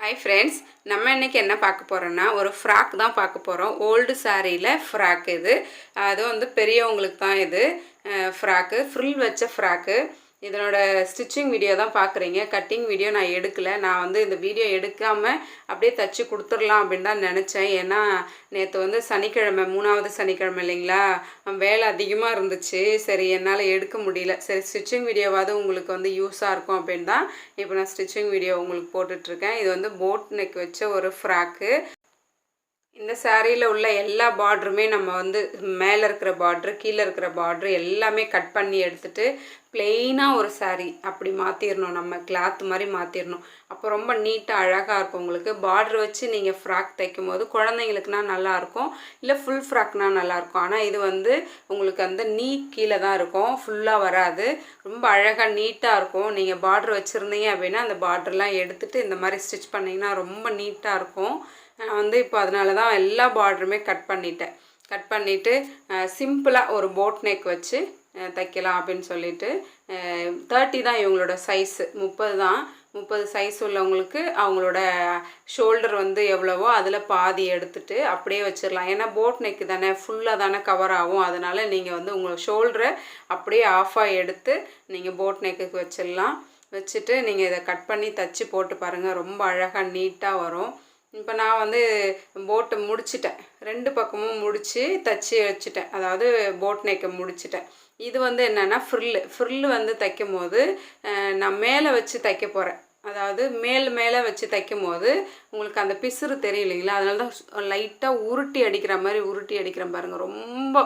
Hi friends, நம்ம இன்றைக்கி என்ன பார்க்க போகிறோன்னா ஒரு ஃப்ராக் தான் பார்க்க போகிறோம். ஓல்டு சாரியில் ஃப்ராக் இது. அது வந்து பெரியவங்களுக்கு தான் இது ஃப்ராக்கு, ஃப்ரில் வச்ச ஃப்ராக்கு. இதனோட ஸ்டிச்சிங் வீடியோ தான் பார்க்குறீங்க. கட்டிங் வீடியோ நான் எடுக்கலை. நான் வந்து இந்த வீடியோ எடுக்காமல் அப்படியே தச்சு கொடுத்துடலாம் அப்படின்னு தான் நினச்சேன். ஏன்னா நேற்று வந்து சனிக்கிழமை, 3வது சனிக்கிழமை இல்லைங்களா, வேலை அதிகமாக இருந்துச்சு. சரி, என்னால் எடுக்க முடியல. சரி, ஸ்டிச்சிங் வீடியோவாவது உங்களுக்கு வந்து யூஸாக இருக்கும் அப்படின்னு தான் இப்போ நான் ஸ்டிச்சிங் வீடியோ உங்களுக்கு போட்டுட்ருக்கேன். இது வந்து போட் நெக் வச்ச ஒரு ஃப்ராக்கு. இந்த சாரியில் உள்ள எல்லா பார்டருமே நம்ம வந்து மேலே இருக்கிற பார்ட்ரு, கீழே இருக்கிற பார்ட்ரு எல்லாமே கட் பண்ணி எடுத்துகிட்டு ப்ளெயினாக ஒரு சாரீ அப்படி மாற்றிடணும். நம்ம கிளாத் மாதிரி மாற்றிடணும். அப்போ ரொம்ப நீட்டாக அழகாக இருக்கும். உங்களுக்கு பார்ட்ரு வச்சு நீங்கள் ஃப்ராக் தைக்கும் போது குழந்தைங்களுக்குனா நல்லாயிருக்கும், இல்லை ஃபுல் ஃப்ராக்னா நல்லாயிருக்கும். ஆனால் இது வந்து உங்களுக்கு அந்த நீ கீழே தான் இருக்கும், ஃபுல்லாக வராது. ரொம்ப அழகாக நீட்டாக இருக்கும். நீங்கள் பார்ட்ரு வச்சுருந்தீங்க அப்படின்னா அந்த பார்டர்லாம் எடுத்துகிட்டு இந்த மாதிரி ஸ்டிச் பண்ணிங்கன்னா ரொம்ப நீட்டாக இருக்கும். நான் வந்து இப்போ அதனால தான் எல்லா பார்டருமே கட் பண்ணிவிட்டு சிம்பிளாக ஒரு போட் நெக் வச்சு தைக்கலாம் அப்படின்னு சொல்லிட்டு 30 தான் இவங்களோட சைஸு, 30 தான். 30 சைஸ் உள்ளவங்களுக்கு அவங்களோட ஷோல்டர் வந்து எவ்வளவோ அதில் பாதி எடுத்துகிட்டு அப்படியே வச்சிடலாம். ஏன்னா போட் நெக்கு தானே, ஃபுல்லாக தானே கவர் ஆகும். அதனால் நீங்கள் வந்து உங்களோட ஷோல்டரை அப்படியே ஆஃபாக எடுத்து நீங்கள் போட் நெக்குக்கு வச்சிடலாம். வச்சுட்டு நீங்கள் இதை கட் பண்ணி தச்சு போட்டு பாருங்கள், ரொம்ப அழகாக நீட்டாக வரும். இப்போ நான் வந்து போட்டை முடிச்சிட்டேன், 2 பக்கமும் முடித்து தச்சு வச்சுட்டேன். அதாவது போட் நெக்கை முடிச்சிட்டேன். இது வந்து என்னென்னா ஃப்ரில்லு வந்து தைக்கும் போது நான் மேலே வச்சு தைக்க போகிறேன். அதாவது மேலே வச்சு தைக்கும் போது உங்களுக்கு அந்த பிசுறு தெரியலைங்களா, அதனால தான் லைட்டாக உருட்டி அடிக்கிற பாருங்கள். ரொம்ப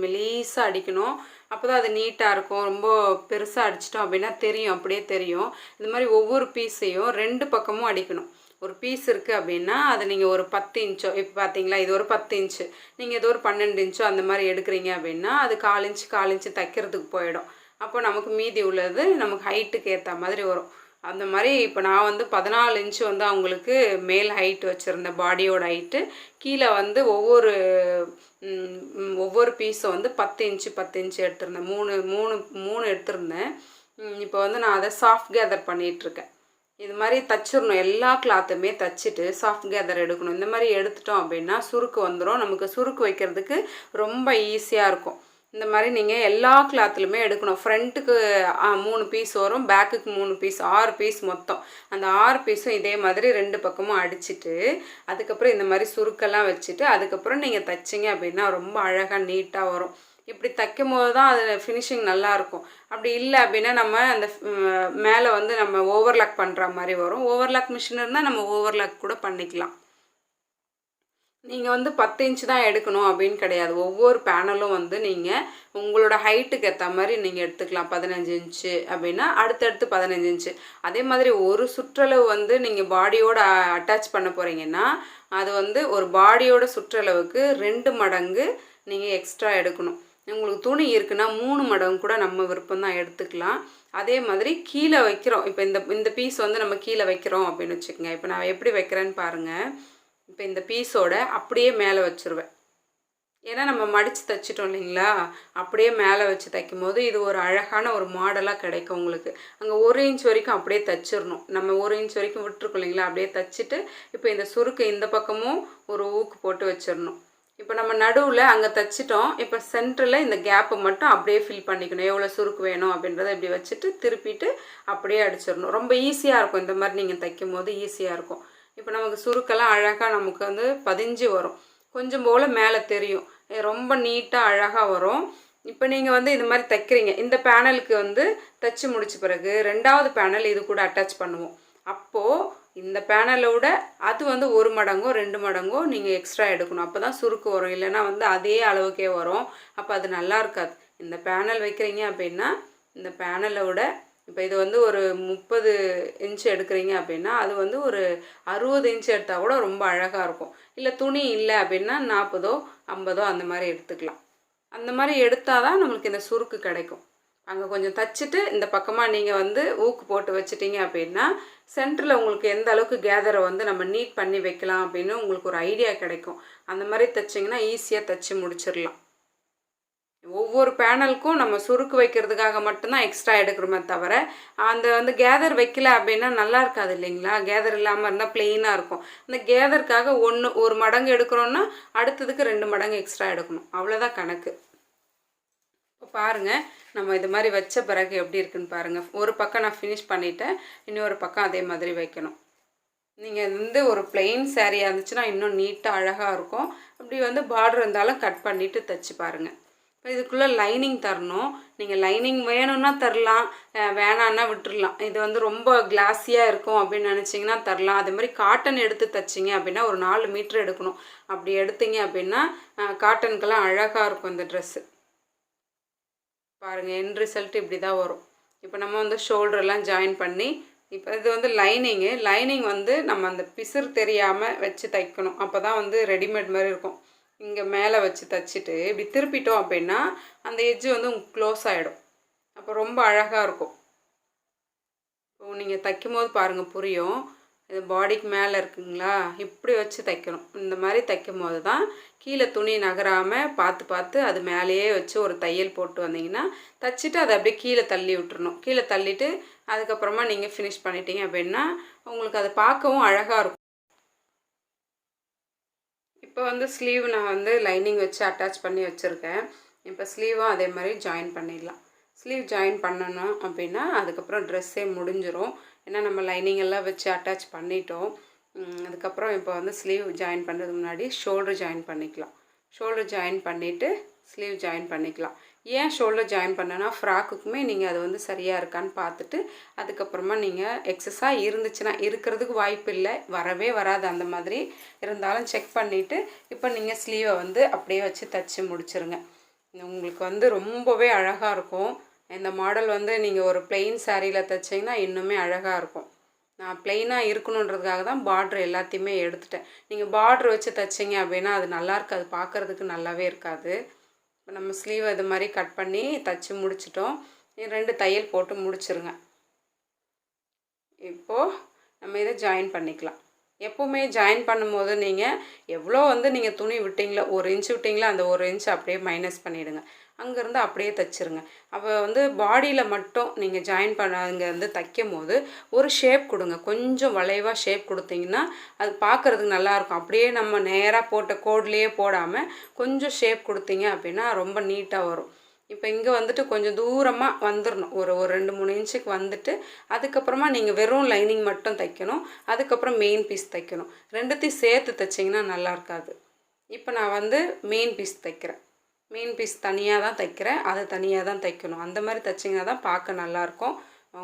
மெலீஸாக அடிக்கணும், அப்போ தான் அது நீட்டாக இருக்கும். ரொம்ப பெருசாக அடிச்சிட்டோம் அப்படின்னா தெரியும், அப்படியே தெரியும். இந்த மாதிரி ஒவ்வொரு பீஸையும் 2 பக்கமும் அடிக்கணும். ஒரு பீஸ் இருக்குது அப்படின்னா அதை நீங்கள் ஒரு 10 இன்ச்சோ, இப்போ பார்த்தீங்களா இது ஒரு 10 இன்ச்சு, நீங்கள் இது ஒரு 12 இன்ச்சோ அந்த மாதிரி எடுக்கிறீங்க அப்படின்னா அது 1/4 இன்ச்சு தைக்கிறதுக்கு போயிடும். அப்போ நமக்கு மீதி உள்ளது நமக்கு ஹைட்டுக்கு ஏற்ற மாதிரி வரும். அந்த மாதிரி இப்போ நான் வந்து 14 இன்ச்சு வந்து அவங்களுக்கு மேல் ஹைட் வச்சுருந்தேன், பாடியோட ஹைட்டு. கீழே வந்து ஒவ்வொரு பீஸும் வந்து 10 இன்ச்சு எடுத்திருந்தேன். மூணு எடுத்திருந்தேன். இப்போ வந்து நான் அதை சாஃப்ட் கேதர் பண்ணிகிட்ருக்கேன். இது மாதிரி தச்சிடணும். எல்லா கிளாத்துமே தச்சுட்டு சாஃப்ட் கேதர் எடுக்கணும். இந்த மாதிரி எடுத்துட்டோம் அப்படின்னா சுருக்கு வந்துடும். நமக்கு சுருக்கு வைக்கிறதுக்கு ரொம்ப ஈஸியாக இருக்கும். இந்த மாதிரி நீங்கள் எல்லா கிளாத்துலையுமே எடுக்கணும். ஃப்ரண்ட்டுக்கு 3 பீஸ் வரும், பேக்குக்கு 3 பீஸ், 6 பீஸ் மொத்தம். அந்த 6 பீஸும் இதே மாதிரி 2 பக்கமும் அடிச்சுட்டு அதுக்கப்புறம் இந்த மாதிரி சுருக்கெல்லாம் வச்சுட்டு அதுக்கப்புறம் நீங்கள் தைச்சிங்க அப்படின்னா ரொம்ப அழகாக நீட்டாக வரும். இப்படி தைக்கும் போது தான் அது ஃபினிஷிங் நல்லாயிருக்கும். அப்படி இல்லை அப்படின்னா நம்ம அந்த மேலே வந்து நம்ம ஓவர்லாக் பண்ணுற மாதிரி வரும். ஓவர்லாக் மிஷின் இருந்தால் நம்ம ஓவர்லாக் கூட பண்ணிக்கலாம். நீங்கள் வந்து 10 இன்ச்சு தான் எடுக்கணும் அப்படின்னு கிடையாது. ஒவ்வொரு பேனலும் வந்து நீங்கள் உங்களோட ஹைட்டுக்கு ஏற்ற மாதிரி நீங்கள் எடுத்துக்கலாம். 15 இன்ச்சு அப்படின்னா அடுத்தடுத்து 15 இன்ச்சு. அதே மாதிரி ஒரு சுற்றளவு வந்து நீங்கள் பாடியோடு அட்டாச் பண்ண போகிறீங்கன்னா அது வந்து ஒரு பாடியோட சுற்றளவுக்கு 2 மடங்கு நீங்கள் எக்ஸ்ட்ரா எடுக்கணும். உங்களுக்கு துணி இருக்குன்னா 3 மடங்கு கூட நம்ம விருப்பம் தான் எடுத்துக்கலாம். அதே மாதிரி கீழே வைக்கிறோம். இப்போ இந்த பீஸ் வந்து நம்ம கீழே வைக்கிறோம் அப்படின்னு வச்சுக்கோங்க. இப்போ நான் எப்படி வைக்கிறேன்னு பாருங்கள். இப்போ இந்த பீஸோட அப்படியே மேலே வச்சுருவேன். ஏன்னா நம்ம மடித்து தைச்சிட்டோம் இல்லைங்களா, அப்படியே மேலே வச்சு தைக்கும் போது இது ஒரு அழகான ஒரு மாடலாக கிடைக்கும் உங்களுக்கு. அங்கே 1 இன்ச் வரைக்கும் அப்படியே தைச்சிடணும். நம்ம 1 இன்ச் வரைக்கும் விட்டுருக்கோம் இல்லைங்களா, அப்படியே தைச்சிட்டு இப்போ இந்த சுருக்கு இந்த பக்கமும் ஒரு ஊக்கு போட்டு வச்சிடணும். இப்போ நம்ம நடுவில் அங்கே தைச்சிட்டோம். இப்போ சென்டரில் இந்த கேப்பை மட்டும் அப்படியே ஃபில் பண்ணிக்கணும். எவ்வளோ சுருக்கு வேணும் அப்படின்றத இப்படி வச்சுட்டு திருப்பிட்டு அப்படியே அடிச்சிடணும். ரொம்ப ஈஸியாக இருக்கும். இந்த மாதிரி நீங்கள் தைக்கும் போது ஈஸியாக இருக்கும். இப்போ நமக்கு சுருக்கெல்லாம் அழகாக நமக்கு வந்து பதிஞ்சு வரும். கொஞ்சம் போல் மேலே தெரியும், ரொம்ப நீட்டாக அழகாக வரும். இப்போ நீங்கள் வந்து இது மாதிரி தைக்கிறீங்க. இந்த பேனலுக்கு வந்து தைச்சி முடிச்ச பிறகு 2வது பேனல் இது கூட அட்டாச் பண்ணுவோம். அப்போது இந்த பேனலோட அது வந்து 1 மடங்கோ 2 மடங்கோ நீங்கள் எக்ஸ்ட்ரா எடுக்கணும். அப்போ தான் சுருக்கு வரும். இல்லைன்னா வந்து அதே அளவுக்கே வரும். அப்போ அது நல்லா இருக்காது. இந்த பேனல் வைக்கிறீங்க அப்படின்னா இந்த பேனலோட இப்போ இது வந்து ஒரு 30 இன்ச்சு எடுக்கிறீங்க அப்படின்னா அது வந்து ஒரு 60 இன்ச்சு எடுத்தால் கூட ரொம்ப அழகாக இருக்கும். இல்லை துணி இல்லை அப்படின்னா 40ஓ 50ஓ அந்த மாதிரி எடுத்துக்கலாம். அந்த மாதிரி எடுத்தால் தான் நம்மளுக்கு இந்த சுருக்கு கிடைக்கும். அங்கே கொஞ்சம் தைச்சிட்டு இந்த பக்கமாக நீங்கள் வந்து ஊக்கு போட்டு வச்சிட்டிங்க அப்படின்னா சென்டரில் உங்களுக்கு எந்த அளவுக்கு கேதரை வந்து நம்ம நீட் பண்ணி வைக்கலாம் அப்படின்னு உங்களுக்கு ஒரு ஐடியா கிடைக்கும். அந்த மாதிரி தைச்சிங்கன்னா ஈஸியாக தைச்சி முடிச்சிடலாம். ஒவ்வொரு பேனலுக்கும் நம்ம சுருக்கு வைக்கிறதுக்காக மட்டும்தான் எக்ஸ்ட்ரா எடுக்கிறோமே தவிர அந்த வந்து கேதர் வைக்கல அப்படின்னா நல்லா இருக்காது இல்லைங்களா. கேதர் இல்லாமல் இருந்தால் பிளெயினாக இருக்கும். அந்த கேதருக்காக ஒரு மடங்கு எடுக்கிறோன்னா அடுத்ததுக்கு 2 மடங்கு எக்ஸ்ட்ரா எடுக்கணும், அவ்வளோதான் கணக்கு. இப்போ பாருங்கள், நம்ம இது மாதிரி வச்ச பிறகு எப்படி இருக்குன்னு பாருங்கள். ஒரு பக்கம் நான் ஃபினிஷ் பண்ணிவிட்டேன், இன்னொரு பக்கம் அதே மாதிரி வைக்கணும். நீங்கள் வந்து ஒரு பிளெயின் சாரியாக இருந்துச்சுன்னா இன்னும் நீட்டாக அழகாக இருக்கும். அப்படி வந்து பார்டர் இருந்தாலும் கட் பண்ணிவிட்டு தைச்சி பாருங்கள். இப்போ இதுக்குள்ளே லைனிங் தரணும். நீங்கள் லைனிங் வேணும்னா தரலாம், வேணான்னா விட்டுடலாம். இது வந்து ரொம்ப கிளாஸியாக இருக்கும் அப்படின்னு நினச்சிங்கன்னா தரலாம். அதே மாதிரி காட்டன் எடுத்து தைச்சிங்க அப்படின்னா ஒரு 4 மீட்ரு எடுக்கணும். அப்படி எடுத்தீங்க அப்படின்னா காட்டனுக்கெல்லாம் அழகாக இருக்கும் இந்த ட்ரெஸ்ஸு. பாருங்கள், எண்ட் ரிசல்ட் இப்படி தான் வரும். இப்போ நம்ம வந்து ஷோல்டரெல்லாம் ஜாயின் பண்ணி, இப்போ இது வந்து லைனிங் வந்து நம்ம அந்த பிசுறு தெரியாமல் வச்சு தைக்கணும். அப்போ தான் வந்து ரெடிமேட் மாதிரி இருக்கும். இங்கே மேலே வச்சு தைச்சிட்டு இப்படி திருப்பிட்டோம் அப்படின்னா அந்த எட்ஜு வந்து உங்களுக்கு க்ளோஸ் ஆகிடும். அப்போ ரொம்ப அழகாக இருக்கும். இப்போ நீங்கள் தைக்கும் போது பாருங்கள் புரியும். இது பாடிக்கு மேலே இருக்குங்களா, இப்படி வச்சு தைக்கணும். இந்த மாதிரி தைக்கும் போது தான் கீழே துணி நகராமல் பார்த்து அது மேலேயே வச்சு ஒரு தையல் போட்டு வந்தீங்கன்னா தைச்சிட்டு அதை அப்படியே கீழே தள்ளி விட்டுறணும். கீழே தள்ளிட்டு அதுக்கப்புறமா நீங்கள் ஃபினிஷ் பண்ணிட்டீங்க அப்படின்னா உங்களுக்கு அதை பார்க்கவும் அழகாக இருக்கும். இப்போ வந்து ஸ்லீவ் நான் வந்து லைனிங் வச்சு அட்டாச் பண்ணி வச்சுருக்கேன். இப்போ ஸ்லீவும் அதே மாதிரி ஜாயின் பண்ணிடலாம். ஸ்லீவ் ஜாயின் பண்ணணும் அப்படின்னா அதுக்கப்புறம் ட்ரெஸ்ஸே முடிஞ்சிடும். ஏன்னா நம்ம லைனிங் எல்லாம் வச்சு அட்டாச் பண்ணிட்டோம். அதுக்கப்புறம் இப்போ வந்து ஸ்லீவ் ஜாயின் பண்ணுறதுக்கு முன்னாடி ஷோல்டர் ஜாயின் பண்ணிக்கலாம். ஷோல்டர் ஜாயின் பண்ணிவிட்டு ஸ்லீவ் ஜாயின் பண்ணிக்கலாம். ஏன் ஷோல்டர் ஜாயின் பண்ணனா ஃப்ராக்குக்குமே நீங்கள் அது வந்து சரியாக இருக்கான்னு பார்த்துட்டு அதுக்கப்புறமா நீங்கள் எக்ஸஸாக இருந்துச்சுன்னா, இருக்கிறதுக்கு வாய்ப்பு இல்லை, வரவே வராது, அந்த மாதிரி இருந்தாலும் செக் பண்ணிவிட்டு இப்போ நீங்கள் ஸ்லீவை வந்து அப்படியே வச்சு தைச்சி முடிச்சிருங்க. உங்களுக்கு வந்து ரொம்பவே அழகாக இருக்கும். இந்த மாடல் வந்து நீங்கள் ஒரு பிளெயின் சாரியில் தைச்சிங்கன்னா இன்னுமே அழகாக இருக்கும். நான் பிளெயினாக இருக்கணுன்றதுக்காக தான் பார்ட்ரு எல்லாத்தையுமே எடுத்துட்டேன். நீங்கள் பார்ட்ரு வச்சு தைச்சிங்க அப்படின்னா அது நல்லா இருக்காது, பார்க்குறதுக்கு நல்லாவே இருக்காது. இப்போ நம்ம ஸ்லீவை இது மாதிரி கட் பண்ணி தைச்சி முடிச்சிட்டோம். 2 தையல் போட்டு முடிச்சிருங்க. இப்போது நம்ம இதை ஜாயின் பண்ணிக்கலாம். எப்போவுமே ஜாயின் பண்ணும்போது நீங்கள் எவ்வளோ வந்து நீங்கள் துணி விட்டிங்களோ, 1 இன்ச் விட்டிங்களோ அந்த 1 இன்ச் அப்படியே மைனஸ் பண்ணிவிடுங்க. அங்கேருந்து அப்படியே தைச்சிருங்க. அப்போ வந்து பாடியில் மட்டும் நீங்கள் ஜாயின் அங்கே வந்து தைக்கும் போது ஒரு ஷேப் கொடுங்க. கொஞ்சம் வளைவாக ஷேப் கொடுத்தீங்கன்னா அது பார்க்குறதுக்கு நல்லாயிருக்கும். அப்படியே நம்ம நேராக போட்ட கோட்லேயே போடாமல் கொஞ்சம் ஷேப் கொடுத்தீங்க அப்படின்னா ரொம்ப நீட்டாக வரும். இப்போ இங்கே வந்துட்டு கொஞ்சம் தூரமாக வந்துடணும். ஒரு 2-3 இன்ச்சுக்கு வந்துட்டு அதுக்கப்புறமா நீங்கள் வெறும் லைனிங் மட்டும் தைக்கணும். அதுக்கப்புறம் மெயின் பீஸ் தைக்கணும். 2த்தையும் சேர்த்து தைச்சிங்கன்னா நல்லா இருக்காது. இப்போ நான் வந்து மெயின் பீஸ் தைக்கிறேன். மெயின் பீஸ் தனியாக தான் தைக்கிறேன், அது தனியாக தான் தைக்கணும். அந்த மாதிரி தைச்சிங்கன்னா தான் பார்க்க நல்லாயிருக்கும்.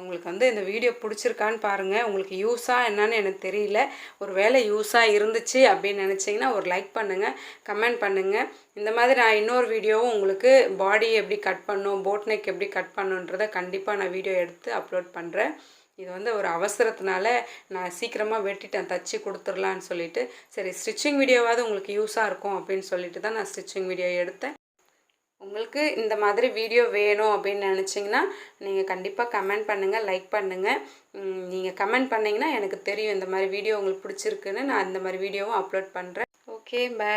உங்களுக்கு வந்து இந்த வீடியோ பிடிச்சிருக்கான்னு பாருங்கள். உங்களுக்கு யூஸாக என்னன்னு எனக்கு தெரியல. ஒரு வேளை யூஸாக இருந்துச்சு அப்படின்னு நினச்சிங்கன்னா ஒரு லைக் பண்ணுங்கள், கமெண்ட் பண்ணுங்கள். இந்த மாதிரி நான் இன்னொரு வீடியோவும் உங்களுக்கு பாடி எப்படி கட் பண்ணணும், போட் நெக் எப்படி கட் பண்ணணுன்றதை கண்டிப்பாக நான் வீடியோ எடுத்து அப்லோட் பண்ணுறேன். இது வந்து ஒரு அவசரத்தினால நான் சீக்கிரமாக வெட்டிட்டேன், தைச்சி கொடுத்துர்லான்னு சொல்லிட்டு. சரி, ஸ்டிச்சிங் வீடியோவாவது உங்களுக்கு யூஸாக இருக்கும் அப்படின்னு சொல்லிட்டு தான் நான் ஸ்டிச்சிங் வீடியோ எடுத்தேன். உங்களுக்கு இந்த மாதிரி வீடியோ வேணும் அப்படின்னு நினச்சிங்கன்னா நீங்கள் கண்டிப்பாக கமெண்ட் பண்ணுங்கள், லைக் பண்ணுங்கள். நீங்கள் கமெண்ட் பண்ணிங்கன்னா எனக்கு தெரியும் இந்த மாதிரி வீடியோ உங்களுக்கு பிடிச்சிருக்குன்னு. நான் இந்த மாதிரி வீடியோவும் அப்லோட் பண்ணுறேன். Okay, by.